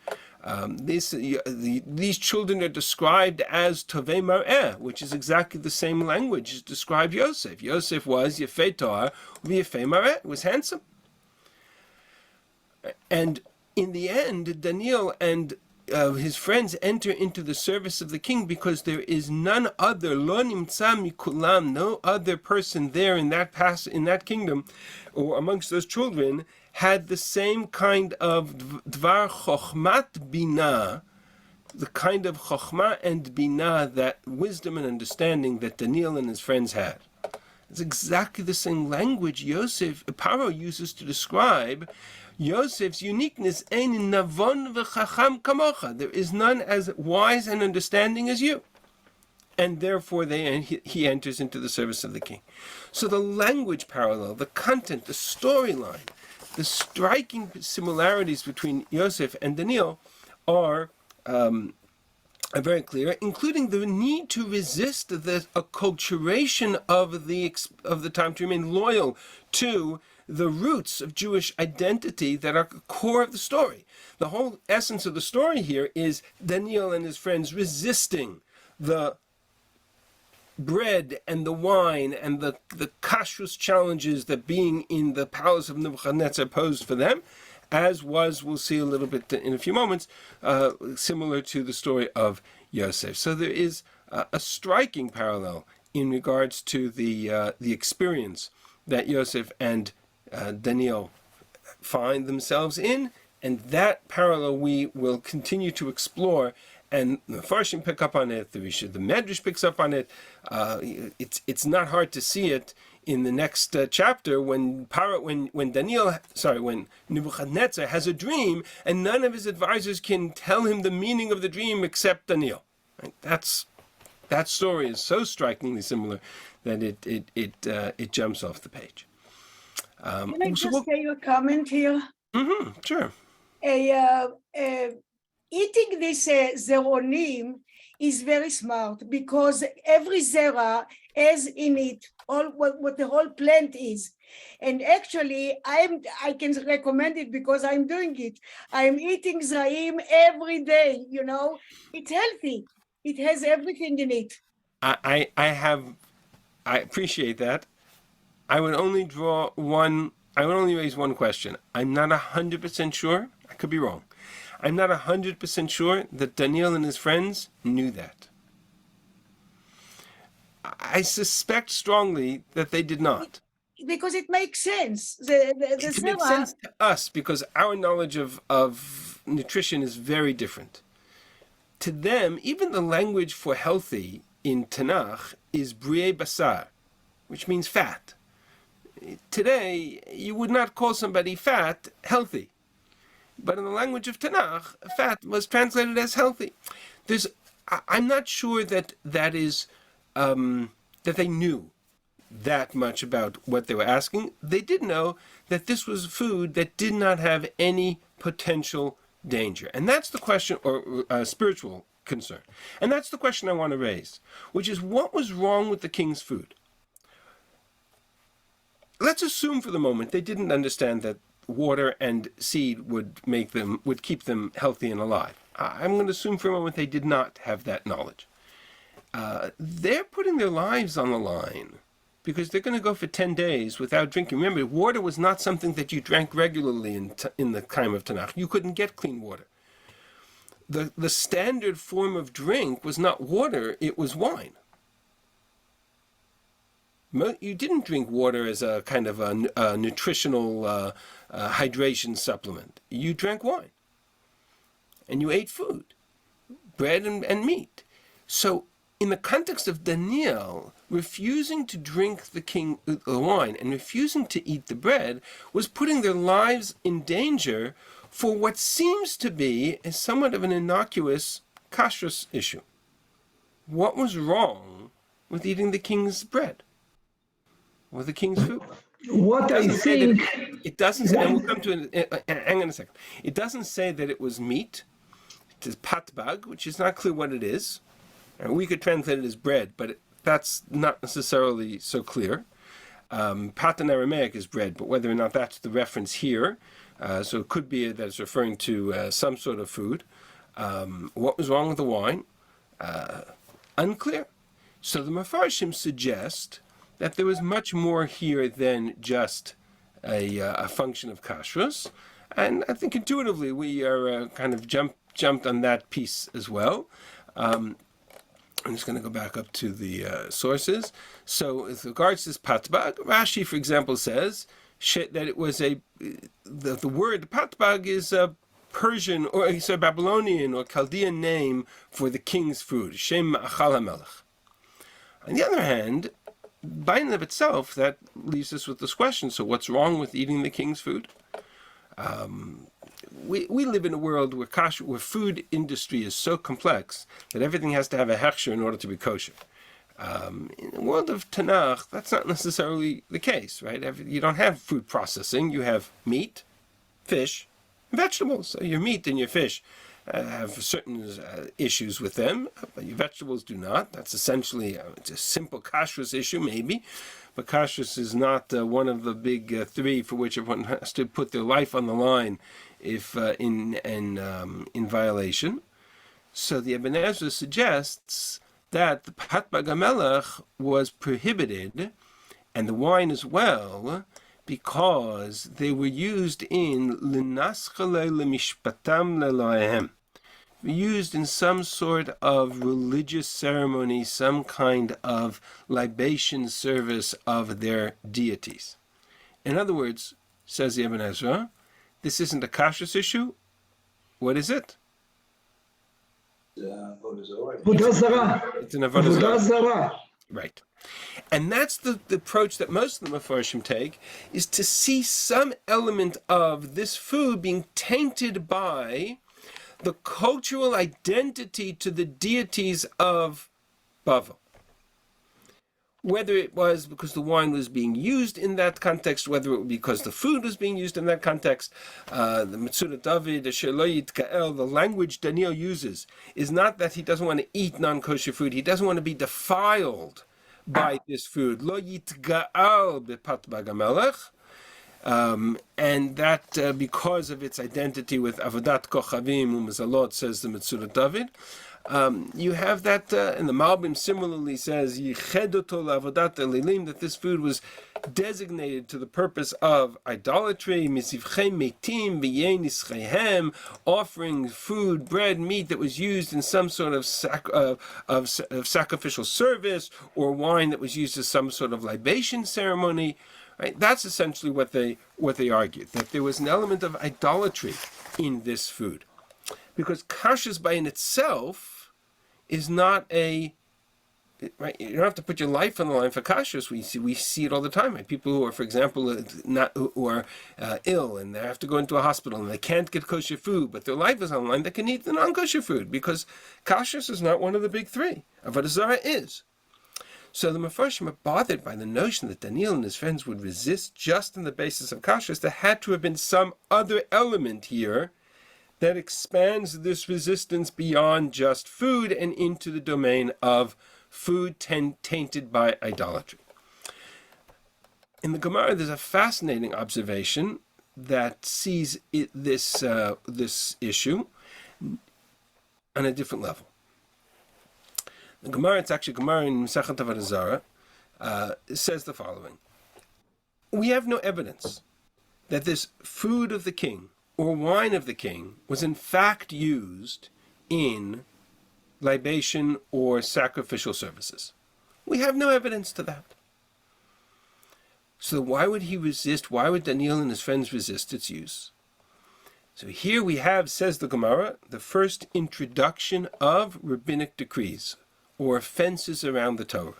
These children are described as Tovei Mar'eh, which is exactly the same language as described Yosef. Yosef was Yefei Toar, Yefei Mar'eh, was handsome. And in the end, Daniel and his friends enter into the service of the king because there is none other, lo nimtza mikulam, no other person there in that kingdom, or amongst those children, had the same kind of dvar chokhmat bina, the kind of chokhmah and bina, that wisdom and understanding that Daniel and his friends had. It's exactly the same language Paro uses to describe Yosef's uniqueness. Ein navon v'chacham kamocha. There is none as wise and understanding as you. And therefore he enters into the service of the king. So the language parallel, the content, the storyline, the striking similarities between Yosef and Daniel are very clear, including the need to resist the acculturation of the time, to remain loyal to the roots of Jewish identity that are the core of the story. The whole essence of the story here is Daniel and his friends resisting the bread and the wine and the kashrus challenges that being in the palace of Nebuchadnezzar posed for them, as was, we'll see a little bit in a few moments, similar to the story of Yosef. So there is a striking parallel in regards to the experience that Yosef and Daniel find themselves in, and that parallel we will continue to explore, and the Farshim pick up on it, the Medrash picks up on it. It's not hard to see it in the next chapter when Nebuchadnezzar has a dream and none of his advisors can tell him the meaning of the dream except Daniel. Right? That story is so strikingly similar that it jumps off the page. Can I just say a comment here? Mm-hmm, sure. Eating this zeronim is very smart because every zera has in it all what the whole plant is. And actually, I can recommend it because I'm doing it. I'm eating zraim every day. It's healthy. It has everything in it. I appreciate that. I would only raise one question. I'm not 100% sure. I could be wrong. I'm not 100% sure that Daniel and his friends knew that. I suspect strongly that they did not. Because it makes sense. It makes sense to us because our knowledge of nutrition is very different. To them, even the language for healthy in Tanakh is brieh basar, which means fat. Today, you would not call somebody fat healthy. But in the language of Tanakh, fat was translated as healthy. I'm not sure that is that they knew that much about what they were asking. They did know that this was food that did not have any potential danger. And that's the question, or spiritual concern. And that's the question I want to raise, which is what was wrong with the king's food? Let's assume for the moment they didn't understand that water and seed would keep them healthy and alive. I'm going to assume for a moment they did not have that knowledge. They're putting their lives on the line because they're going to go for 10 days without drinking. Remember, water was not something that you drank regularly in the time of Tanakh. You couldn't get clean water. The standard form of drink was not water, it was wine. You didn't drink water as a kind of a nutritional hydration supplement. You drank wine. And you ate food, bread and meat. So in the context of Daniel, refusing to drink the wine and refusing to eat the bread was putting their lives in danger for what seems to be a somewhat of an innocuous kashrus issue. What was wrong with eating the king's bread or the king's food? What I think, It doesn't say, and we'll come to it, hang on a second. It doesn't say that it was meat. It is patbag, which is not clear what it is. And we could translate it as bread, but that's not necessarily so clear. Pat in Aramaic is bread, but whether or not that's the reference here, so it could be that it's referring to some sort of food. What was wrong with the wine? Unclear. So the Mefarshim suggest that there was much more here than just a function of kashrus, and I think intuitively we are kind of jumped on that piece as well. I'm just going to go back up to the sources. So with regards to this patbag, Rashi, for example, says that it was the word patbag is a Persian or Babylonian or Chaldean name for the king's food, Shem Achal HaMelech. On the other hand, by and of itself, that leaves us with this question: so what's wrong with eating the king's food? We live in a world where food industry is so complex that everything has to have a hechsher in order to be kosher. In the world of Tanakh, that's not necessarily the case, right? You don't have food processing. You have meat, fish, and vegetables. So your meat and your fish have certain issues with them, but your vegetables do not. That's essentially it's a simple kashrus issue, maybe, but kashrus is not one of the big three for which everyone has to put their life on the line if in violation. So the Ibn Ezra suggests that the patbag hamelech was prohibited, and the wine as well, because they were used in l'naschale lemishpatam lelohem, used in some sort of religious ceremony, some kind of libation service of their deities. In other words, says the Ibn Ezra, this isn't a kashrus issue. What is it? Avodah Zarah. It's an avodah Avodah zarah. Zarah. Right. And that's the approach that most of the Mefarshim take, is to see some element of this food being tainted by the cultural identity to the deities of Bavel. Whether it was because the wine was being used in that context, whether it was because the food was being used in that context, the Metzudat David, the Sheloyit Ka'el, the language Daniel uses is not that he doesn't want to eat non-kosher food, he doesn't want to be defiled by this food. Lo yitga'al bepatbag hamelech. And that because of its identity with Avodat Kochavim Umazalot, says the Metzudat David, you have that, and the Malbim similarly says Yichedoto la'avodat elilim, that this food was designated to the purpose of idolatry, misivchem meitim v'yein ischeihem, offering food, bread, meat that was used in some sort of sacrificial service, or wine that was used as some sort of libation ceremony. Right? That's essentially what they argued, that there was an element of idolatry in this food, because kashrus by in itself is not a right. You don't have to put your life on the line for kashrus. We see it all the time. Right? People who are, for example, who are ill and they have to go into a hospital and they can't get kosher food, but their life is on the line. They can eat the non-kosher food because kashrus is not one of the big three. Avodah Zarah is. So the Mefarshim are bothered by the notion that Daniel and his friends would resist just on the basis of kashrus. There had to have been some other element here that expands this resistance beyond just food and into the domain of food tainted by idolatry. In the Gemara, there's a fascinating observation that sees this issue on a different level. The Gemara, it's actually Gemara in Masechet Avodah Zarah, says the following: we have no evidence that this food of the king or wine of the king was in fact used in libation or sacrificial services. We have no evidence to that. So why would he resist? Why would Daniel and his friends resist its use? So here we have, says the Gemara, the first introduction of rabbinic decrees or offenses around the Torah.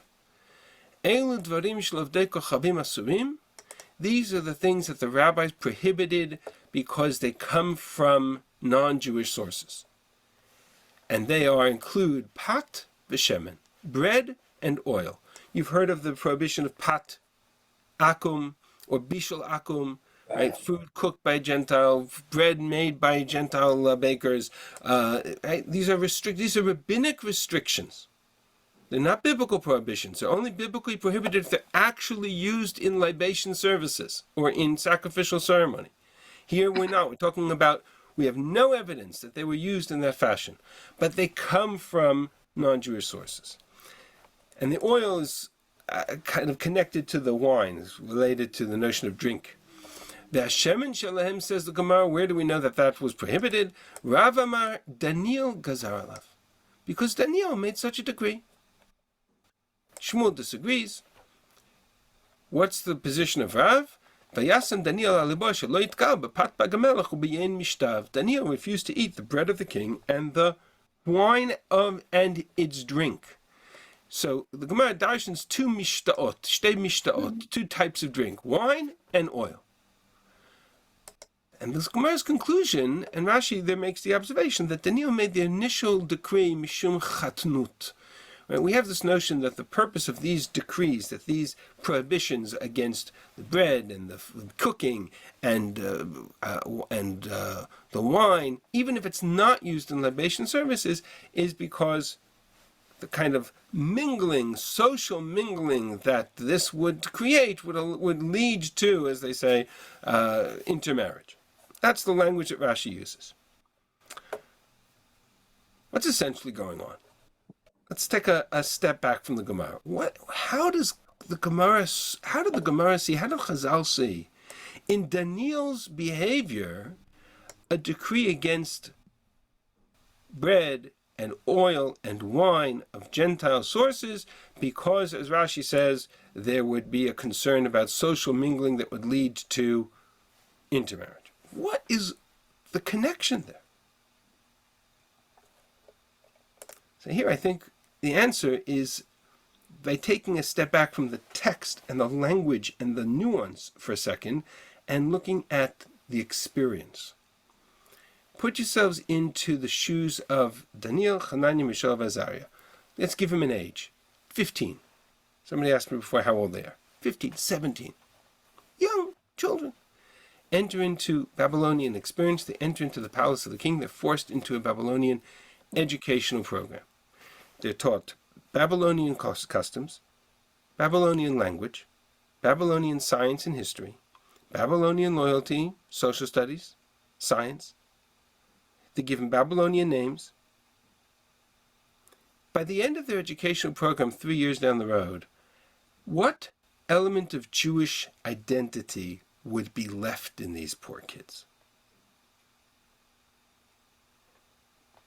Elu dvarim shel kochavim asurim. These are the things that the rabbis prohibited because they come from non-Jewish sources. And they include pat v'shemen, bread and oil. You've heard of the prohibition of pat, akum, or bishul akum, right? Food cooked by Gentile, bread made by Gentile bakers. Right? These are rabbinic restrictions. They're not biblical prohibitions. They're only biblically prohibited if they're actually used in libation services or in sacrificial ceremony. Here we're not. We're talking about, we have no evidence that they were used in that fashion, but they come from non-Jewish sources. And the oil is kind of connected to the wine, is related to the notion of drink. The Hashemen Shalahem, says the Gemara, where do we know that that was prohibited? Rav Amar Daniel Gazar Alav. Because Daniel made such a decree. Shmuel disagrees. What's the position of Rav? Daniel refused to eat the bread of the king and the wine and its drink. So the Gemara darshans two mishtaot, two types of drink, wine and oil. And this Gemara's conclusion, and Rashi there makes the observation that Daniel made the initial decree mishum chatnut. Right? We have this notion that the purpose of these decrees, that these prohibitions against the bread and the cooking and the wine, even if it's not used in libation services, is because the kind of mingling, social mingling that this would create would lead to, as they say, intermarriage. That's the language that Rashi uses. What's essentially going on? Let's take a step back from the Gemara. How did the Gemara see, how did Chazal see in Daniel's behavior a decree against bread and oil and wine of Gentile sources because, as Rashi says, there would be a concern about social mingling that would lead to intermarriage? What is the connection there? So here I think the answer is by taking a step back from the text and the language and the nuance for a second and looking at the experience. Put yourselves into the shoes of Daniel, Hananiah, Mishael, Azariah. Let's give him an age. 15. Somebody asked me before how old they are. 15, 17. Young children. Enter into Babylonian experience. They enter into the palace of the king. They're forced into a Babylonian educational program. They're taught Babylonian customs, Babylonian language, Babylonian science and history, Babylonian loyalty, social studies, science. They're given Babylonian names. By the end of their educational program, 3 years down the road, what element of Jewish identity would be left in these poor kids?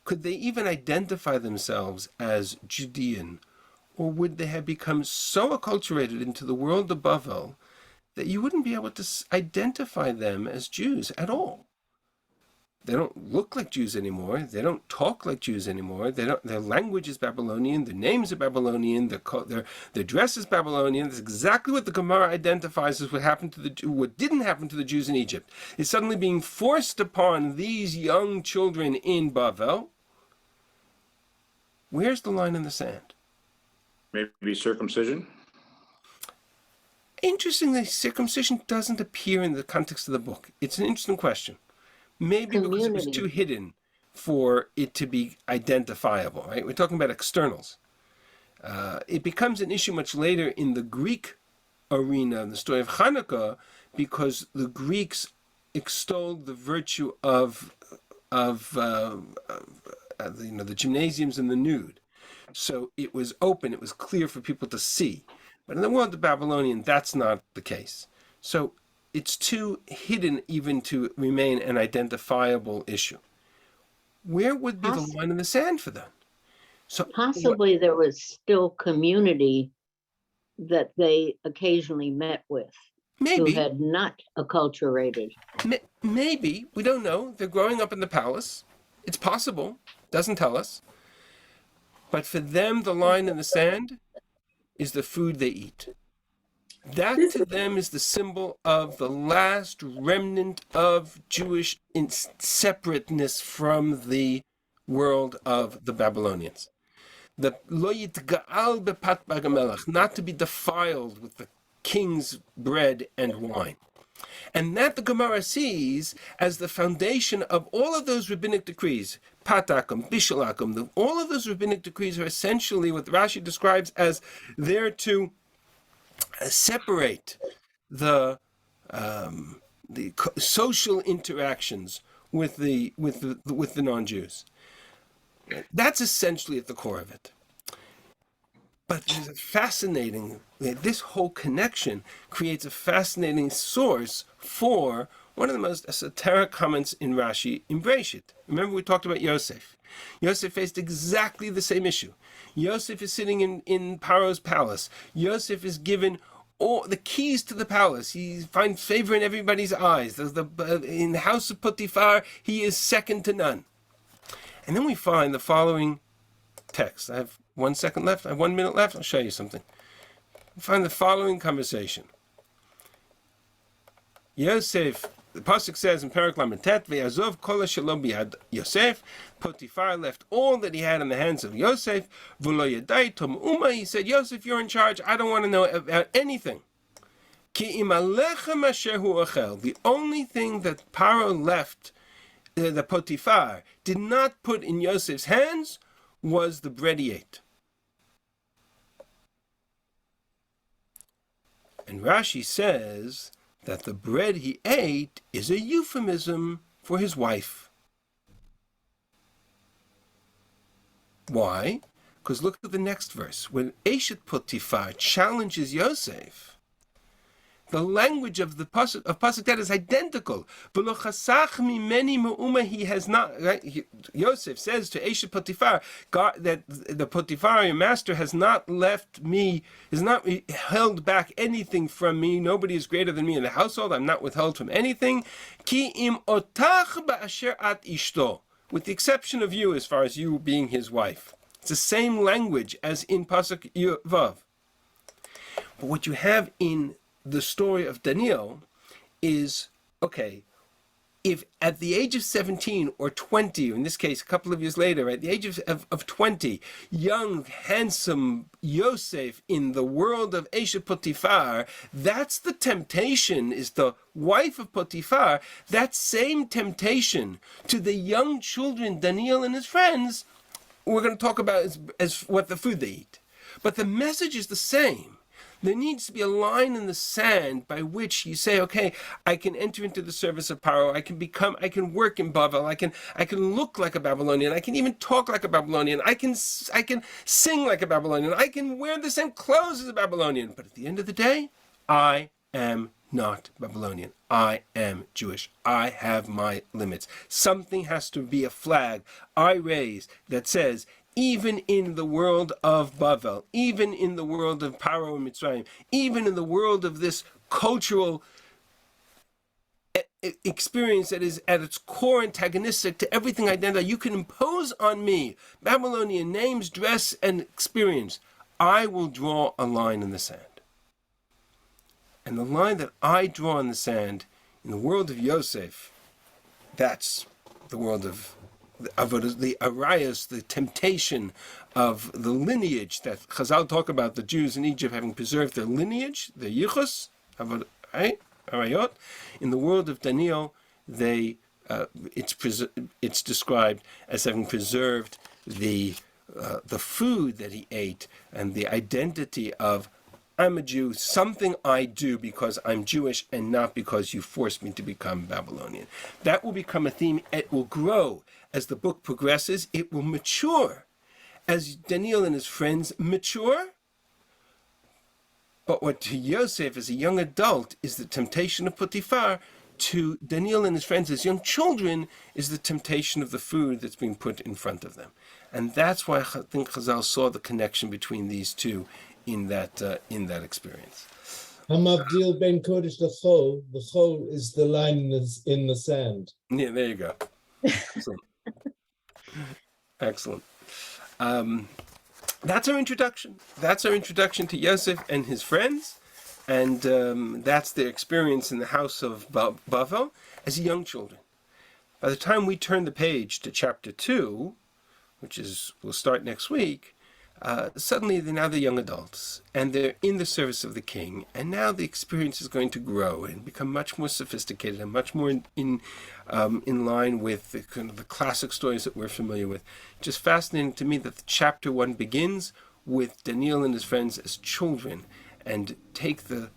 Could they even identify themselves as Judean, or would they have become so acculturated into the world of Bavel that you wouldn't be able to identify them as Jews at all? They don't look like Jews anymore. They don't talk like Jews anymore. Their language is Babylonian. Their names are Babylonian. Their dress is Babylonian. That's exactly what the Gemara identifies as what didn't happen to the Jews in Egypt. Is suddenly being forced upon these young children in Bavel. Where's the line in the sand? Maybe circumcision? Interestingly, circumcision doesn't appear in the context of the book. It's an interesting question. Maybe because it was too hidden for it to be identifiable, right? We're talking about externals. It becomes an issue much later in the Greek arena, in the story of Hanukkah, because the Greeks extolled the virtue of the gymnasiums and the nude. So it was open, it was clear for people to see. But in the world of Babylonian, that's not the case. So it's too hidden even to remain an identifiable issue. Where would be the line in the sand for that? So possibly there was still community that they occasionally met with, maybe, who had not acculturated. Maybe, we don't know. They're growing up in the palace. It's possible. Doesn't tell us. But for them, the line in the sand is the food they eat. That to them is the symbol of the last remnant of Jewish separateness from the world of the Babylonians. The lo yitga'al bepat bagamelech, not to be defiled with the king's bread and wine. And that the Gemara sees as the foundation of all of those rabbinic decrees. Patakum, Bishalakum, all of those rabbinic decrees are essentially what Rashi describes as there to separate the social interactions with the non-Jews. That's essentially at the core of it. But there's a fascinating, this whole connection creates a fascinating source for one of the most esoteric comments in Rashi in Breshit. Remember we talked about Yosef. Yosef faced exactly the same issue. Yosef is sitting in Paro's palace. Yosef is given all the keys to the palace. He finds favor in everybody's eyes. In the house of Potiphar, he is second to none. And then we find the following text. I have 1 second left. I have 1 minute left. I'll show you something. We find the following conversation. Yosef, the pasuk says in Perek Lametet, "Ve'azov kol shelo biyad Yosef." Potiphar left all that he had in the hands of Yosef. V'lo yadai tom uma. He said, "Yosef, you're in charge. I don't want to know about anything." Ki im alechem asher hu ochel. The only thing that Paro left, the Potiphar did not put in Yosef's hands, was the bread he ate. And Rashi says that the bread he ate is a euphemism for his wife. Why? Because look at the next verse. When Eshet Potiphar challenges Yosef, the language of the pasuk that is identical. He has not. Right? Yosef says to Eshet Potiphar, God, that the Potiphar, master, has not left me, has not held back anything from me. Nobody is greater than me in the household. I'm not withheld from anything. Ki im otach ba'asher at ishto, with the exception of you, as far as you being his wife. It's the same language as in pasuk Vav. But what you have in the story of Daniel is, okay, if at the age of 17 or 20, or in this case, a couple of years later, at the age of 20, young, handsome Yosef in the world of Eshet Potiphar, that's the temptation, is the wife of Potiphar, that same temptation to the young children, Daniel and his friends, we're going to talk about as what the food they eat. But the message is the same. There needs to be a line in the sand by which you say, okay, I can enter into the service of Paro. I can work in Babel. I can look like a Babylonian. I can even talk like a Babylonian. I can sing like a Babylonian. I can wear the same clothes as a Babylonian. But at the end of the day, I am not Babylonian. I am Jewish. I have my limits. Something has to be a flag I raise that says, even in the world of Bavel, even in the world of Paro and Mitzrayim, even in the world of this cultural experience that is at its core antagonistic to everything identified, you can impose on me Babylonian names, dress, and experience. I will draw a line in the sand. And the line that I draw in the sand in the world of Yosef, that's the world of the arayas, the temptation of the lineage that Chazal talk about, the Jews in Egypt having preserved their lineage, their yichus, right? Arayot. In the world of Daniel, it's described as having preserved the food that he ate and the identity of, I'm a Jew, something I do because I'm Jewish and not because you forced me to become Babylonian. That will become a theme. It will grow as the book progresses. It will mature as Daniel and his friends mature. But what to Yosef as a young adult is the temptation of Potiphar, to Daniel and his friends as young children is the temptation of the food that's being put in front of them. And that's why I think Chazal saw the connection between these two in that experience. Hamavdil ben Kodesh the chol is the line in the sand. Yeah, there you go. Excellent. Excellent. that's our introduction. That's our introduction to Yosef and his friends. And that's their experience in the house of Bavel as young children. By the time we turn the page to chapter 2, we'll start next week, suddenly they're young adults, and they're in the service of the king, and now the experience is going to grow and become much more sophisticated and much more in line with the kind of the classic stories that we're familiar with. Just fascinating to me that the chapter 1 begins with Daniel and his friends as children, and take the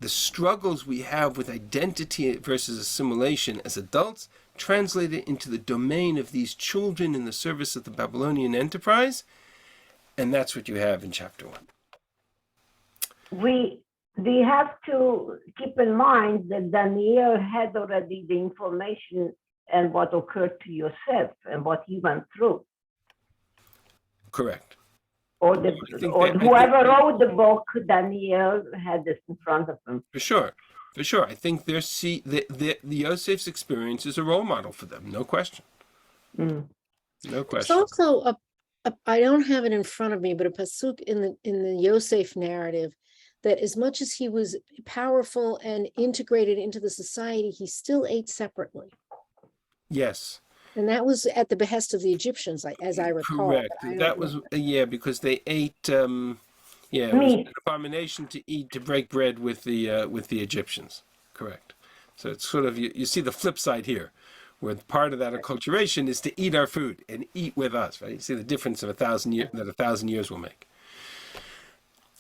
struggles we have with identity versus assimilation as adults, translate it into the domain of these children in the service of the Babylonian enterprise, and that's what you have in chapter 1. We have to keep in mind that Daniel had already the information and what occurred to Yosef and what he went through. Correct. Or whoever wrote the book, Daniel had this in front of him. For sure. I think the Yosef's experience is a role model for them, no question. No question. It's also I don't have it in front of me, but a pasuk in the Yosef narrative that as much as he was powerful and integrated into the society, he still ate separately. Yes. And that was at the behest of the Egyptians, as I recall. Correct. That was because they ate. It was an abomination to break bread with the Egyptians. Correct. So it's sort of you see the flip side here, where part of that acculturation is to eat our food and eat with us. Right. You see the difference of 1,000 years will make.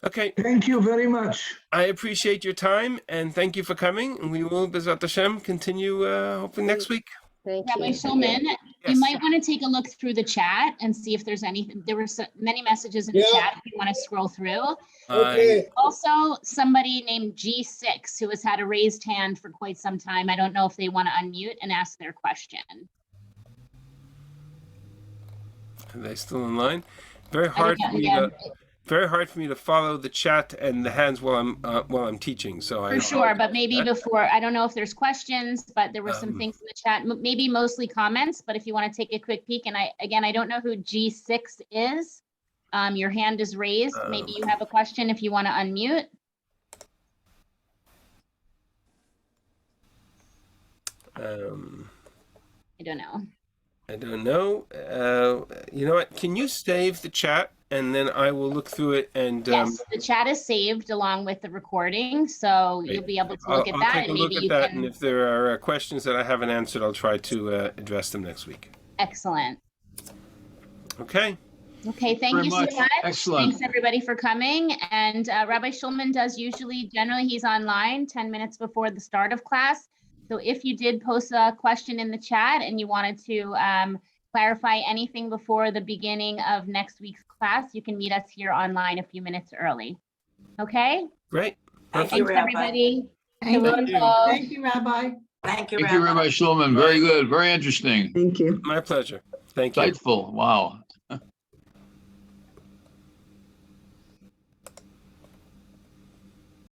Okay. Thank you very much. I appreciate your time and thank you for coming. And we will, B'ezrat Hashem, continue hopefully next week. Thank Rabbi you. Shulman, Yes. you might want to take a look through the chat and see if there's anything. There were many messages in the chat if you want to scroll through. Okay. Also, somebody named G6 who has had a raised hand for quite some time. I don't know if they want to unmute and ask their question. Are they still online? Very hard for me to follow the chat and the hands while I'm teaching. So For sure, but maybe before, I don't know if there's questions, but there were some things in the chat, maybe mostly comments, but if you want to take a quick peek, and I don't know who G6 is. Your hand is raised. Maybe you have a question if you want to unmute. I don't know. You know what? Can you save the chat and then I will look through it and Yes, the chat is saved along with the recording, so you'll be able to look at that, and maybe you can. And if there are questions that I haven't answered, I'll try to address them next week. Excellent. Okay. Okay, thank you so much. Excellent. Thanks everybody for coming. And Rabbi Shulman does generally he's online 10 minutes before the start of class. So if you did post a question in the chat and you wanted to clarify anything before the beginning of next week's class, you can meet us here online a few minutes early. Okay? Great. Thanks, everybody. Thank you. Thank you, Rabbi. Thank you, Rabbi Shulman. Very good. Very interesting. Thank you. My pleasure. Thank you. Insightful. Wow.